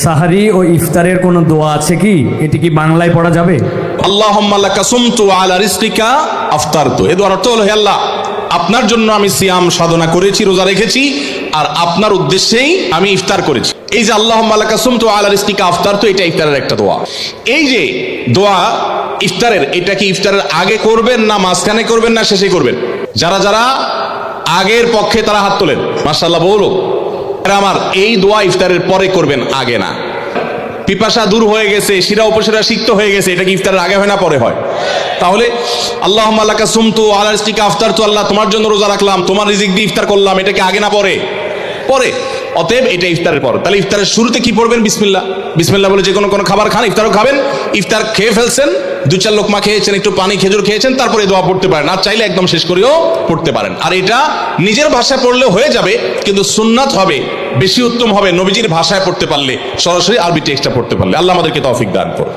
সাহারি ও ইফতারের কোনো দোয়া আছে কি? এটি কি বাংলায় পড়া যাবে? আল্লাহুম্মা লাকা সুমতু আলা রিজকিকা আফতারতু। এই দোয়ার অর্থ হলো, হে আল্লাহ, আপনার জন্য আমি সিয়াম সাধনা করেছি, রোজা রেখেছি, আর আপনার উদ্দেশ্যেই আমি ইফতার করেছি। এই যে আল্লাহুম্মা লাকা সুমতু আলা রিজকিকা আফতারতু, এটা ইফতারের একটা দোয়া। এই যে দোয়া ইফতারের, এটা কি ইফতারের আগে করবেন, না মাঝখানে করবেন, না শেষে করবেন? যারা যারা আগের পক্ষে তারা হাত তোলেন, মাশাআল্লাহ, বহু লোক। আমার এই দোয়া ইফতারের পরে করবেন, আগে না। পিপাসা দূর হয়ে গেছে, শিরা উপশিরা সিক্ত হয়ে গেছে, এটা কি ইফতারের আগে হয় না পরে হয়? তাহলে আল্লাহুম্মা লাকা সুমতু আলা রিজকিকা আফতারতু, আল্লাহ তোমার জন্য রোজা রাখলাম, তোমার রিজিক দিয়ে ইফতার করলাম, এটা কি আগে না পরে? পরে। অতএব এটা ইফতারের পর। তাহলে ইফতারের শুরুতে কি পড়বেন? বিসমিল্লাহ। বিসমিল্লাহ বলে যে কোনো খাবার খান, ইফতারও খাবেন। ইফতার খেয়ে ফেলছেন, 2-4 লোকমা খেয়েছেন, একটু পানি খেজুর খেয়েছেন, তারপরে দোয়া পড়তে পারেন। আর চাইলে একদম শেষ করেও পড়তে পারেন। আর এটা নিজের ভাষায় পড়লে হয়ে যাবে, কিন্তু সুন্নাত হবে, বেশি উত্তম হবে নবীজির ভাষায় পড়তে পারলে, সরাসরি আরবি টেক্সটটা পড়তে পারলে। আল্লাহ আমাদেরকে তৌফিক দান করুন।